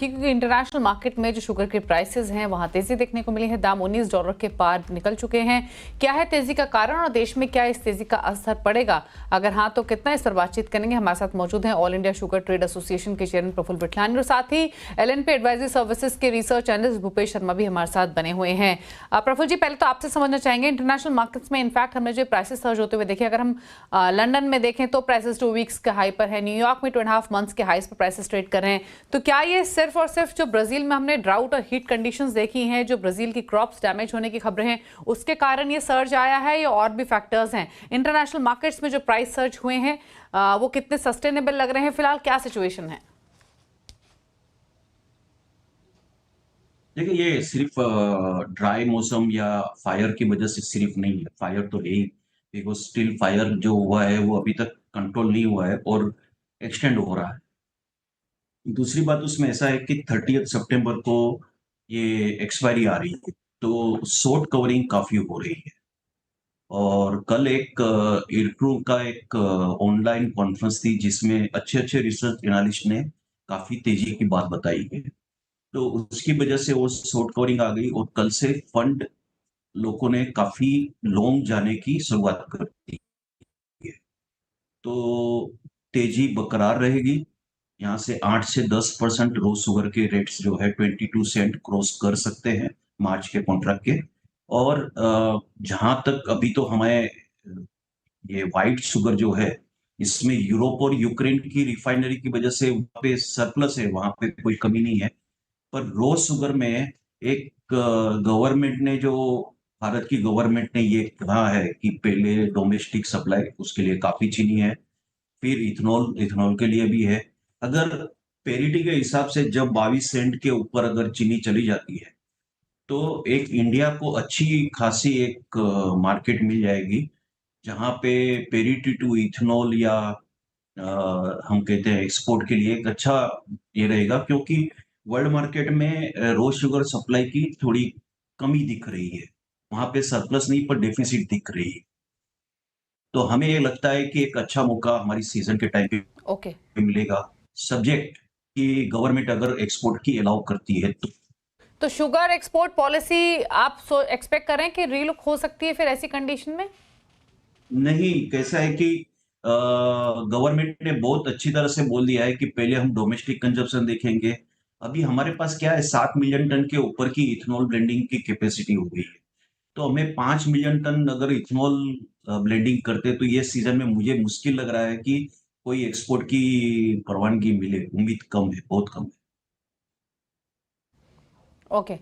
क्योंकि international market में जो शुगर के प्राइसेस हैं वहां तेजी देखने को मिली है। दाम $19 के पार निकल चुके हैं। क्या है तेजी का कारण और देश में क्या इस तेजी का असर पड़ेगा? अगर हाँ तो कितना? इस पर बातचीत करेंगे। हमारे साथ मौजूद हैं all India sugar trade association के चेयरमैन प्रफुल्ल विठलानी और साथ ही LNP एडवाइजरी सर्विसेज के रिसर्च एनालिस्ट भूपेश शर्मा भी हमारे साथ बने हुए हैं। प्रफुल्ल जी, पहले तो आपसे समझना चाहेंगे इंटरनेशनल मार्केट्स में इनफैक्ट हमने जो प्राइसेस सर्ज होते हुए देखे, अगर हम लंदन में देखें तो प्राइसेस 2 वीक्स के हाई पर है, न्यूयॉर्क में 2.5 मंथ्स के हाईस पर प्राइसेस ट्रेड कर रहे हैं। तो क्या ये सिर्फ और सिर्फ जो ब्राजील में हमने ड्राउट और हीट कंडीशंस देखी हैं, जो ब्राजील की क्रॉप्स डैमेज होने की खबरें हैं, उसके कारण ये सर्ज आया है या और भी फैक्टर्स हैं? इंटरनेशनल मार्केट्स में जो प्राइस सर्ज हुए हैं वो कितने सस्टेनेबल लग रहे हैं? फिलहाल क्या सिचुएशन है? देखिए, ये सिर्फ ड्राई मौसम या फायर की वजह से सिर्फ नहीं है। फायर तो है ही, बिकॉज स्टिल फायर जो हुआ है वो अभी तक कंट्रोल नहीं हुआ है और एक्सटेंड हो रहा है। दूसरी बात उसमें ऐसा है कि 30 सितंबर को ये एक्सपायरी आ रही है, तो शॉर्ट कवरिंग काफी हो रही है। और कल एक इरक्रू का एक ऑनलाइन कॉन्फ्रेंस थी जिसमें अच्छे अच्छे रिसर्च एनालिस्ट ने काफी तेजी की बात बताई है। तो उसकी वजह से वो शॉर्ट कवरिंग आ गई और कल से फंड लोगों ने काफी लॉन्ग जाने की शुरुआत कर दी है। तो तेजी बरकरार रहेगी। यहाँ से 8 से 10% रोज शुगर के रेट्स जो है 22 सेंट क्रॉस कर सकते हैं मार्च के कॉन्ट्रैक्ट के। और जहां तक अभी तो हमें ये व्हाइट शुगर जो है इसमें यूरोप और यूक्रेन की रिफाइनरी की वजह से वहां पे सरप्लस है, वहां पे कोई कमी नहीं है। पर रोज शुगर में एक गवर्नमेंट ने जो भारत की गवर्नमेंट ने ये कहा है कि पहले डोमेस्टिक सप्लाई उसके लिए काफी चीनी है, फिर इथेनॉल इथेनॉल के लिए भी है। अगर पेरिटी के हिसाब से जब 22 सेंट के ऊपर अगर चीनी चली जाती है तो एक इंडिया को अच्छी खासी एक मार्केट मिल जाएगी जहां पे पेरिटी टू इथेनॉल या हम कहते हैं एक्सपोर्ट के लिए एक अच्छा ये रहेगा, क्योंकि वर्ल्ड मार्केट में रोज शुगर सप्लाई की थोड़ी कमी दिख रही है। वहां पे सरप्लस नहीं पर डेफिसिट दिख रही है। तो हमें ये लगता है कि एक अच्छा मौका हमारी सीजन के टाइम ओके। पे मिलेगा, सब्जेक्ट कि गवर्नमेंट अगर एक्सपोर्ट की अलाउ करती है तो शुगर एक्सपोर्ट पॉलिसी आप एक्सपेक्ट करें कि रीलुक हो सकती है फिर ऐसी कंडीशन में? नहीं, कैसा है कि गवर्नमेंट ने बहुत अच्छी तरह से बोल दिया है कि पहले हम डोमेस्टिक कंजप्शन देखेंगे। अभी हमारे पास क्या है, 7 मिलियन टन के ऊपर की इथेनॉल ब्लेंडिंग की कैपेसिटी हो गई है। तो हमें 5 मिलियन टन अगर इथेनॉल ब्लेंडिंग करते तो ये सीजन में मुझे मुश्किल लग रहा है कि कोई एक्सपोर्ट की परवानगी मिले। उम्मीद कम है, बहुत कम है। ओके।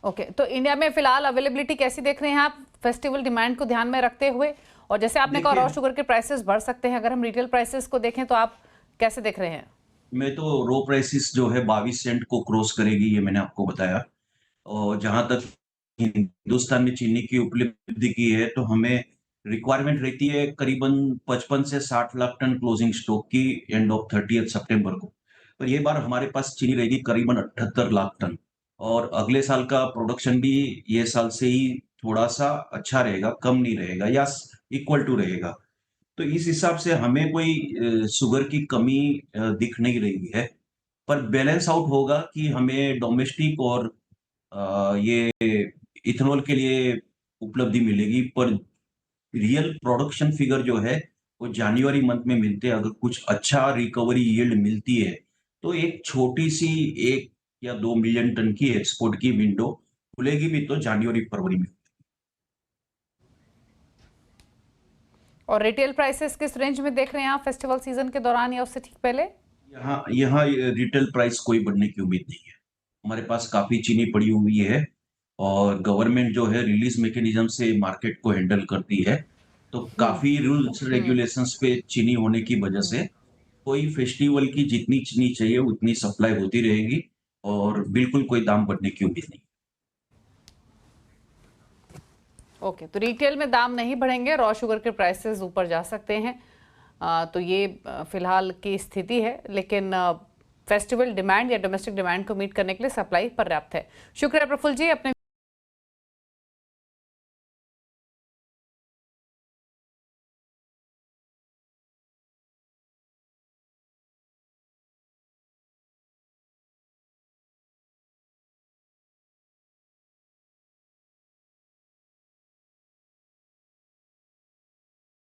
ओके, तो इंडिया में फिलहाल अवेलेबिलिटी कैसी देख रहे हैं आप फेस्टिवल डिमांड को ध्यान में रखते हुए? और जैसे आपने कहा रॉ देखिए, शुगर के प्राइसेस बढ़ सकते हैं, अगर हम रिटेल प्राइसेस को देखें तो आप कैसे देख रहे हैं? मैं तो रो प्राइसिस जो है 22 सेंट को क्रॉस करेगी, ये मैंने आपको बताया। और जहां तक हिंदुस्तान में चीनी की उपलब्धि की है तो हमें रिक्वायरमेंट रहती है करीबन 55 से 60 लाख टन क्लोजिंग स्टॉक की एंड ऑफ 30 सितंबर को। पर ये बार हमारे पास चीनी रहेगी करीबन 78 लाख टन। और अगले साल का प्रोडक्शन भी ये साल से ही थोड़ा सा अच्छा रहेगा, कम नहीं रहेगा या इक्वल टू रहेगा। तो इस हिसाब से हमें कोई शुगर की कमी दिख नहीं रही है। पर बैलेंस आउट होगा कि हमें डोमेस्टिक और ये इथेनॉल के लिए उपलब्धि मिलेगी। पर रियल प्रोडक्शन फिगर जो है वो जनवरी मंथ में मिलते हैं। अगर कुछ अच्छा रिकवरी यील्ड मिलती है तो एक छोटी सी 1 या 2 मिलियन टन की एक्सपोर्ट की विंडो खुलेगी भी तो जनवरी फरवरी में। और रिटेल प्राइसेस किस रेंज में देख रहे हैं आप फेस्टिवल सीजन के दौरान या उससे ठीक पहले? यहाँ यहाँ रिटेल प्राइस कोई बढ़ने की उम्मीद नहीं है। हमारे पास काफी चीनी पड़ी हुई है और गवर्नमेंट जो है रिलीज मैकेनिज्म से मार्केट को हैंडल करती है। तो काफी रूल्स रेगुलेशंस पे चीनी होने की वजह से कोई फेस्टिवल की जितनी चीनी चाहिए उतनी सप्लाई होती रहेगी और बिल्कुल कोई दाम बढ़ने की उम्मीद नहीं। ओके, तो रिटेल में दाम नहीं बढ़ेंगे, रॉ शुगर के प्राइसेस ऊपर जा सकते हैं। तो ये फिलहाल की स्थिति है, लेकिन फेस्टिवल डिमांड या डोमेस्टिक डिमांड को मीट करने के लिए सप्लाई पर्याप्त है। शुक्रिया प्रफुल्ल जी, अपने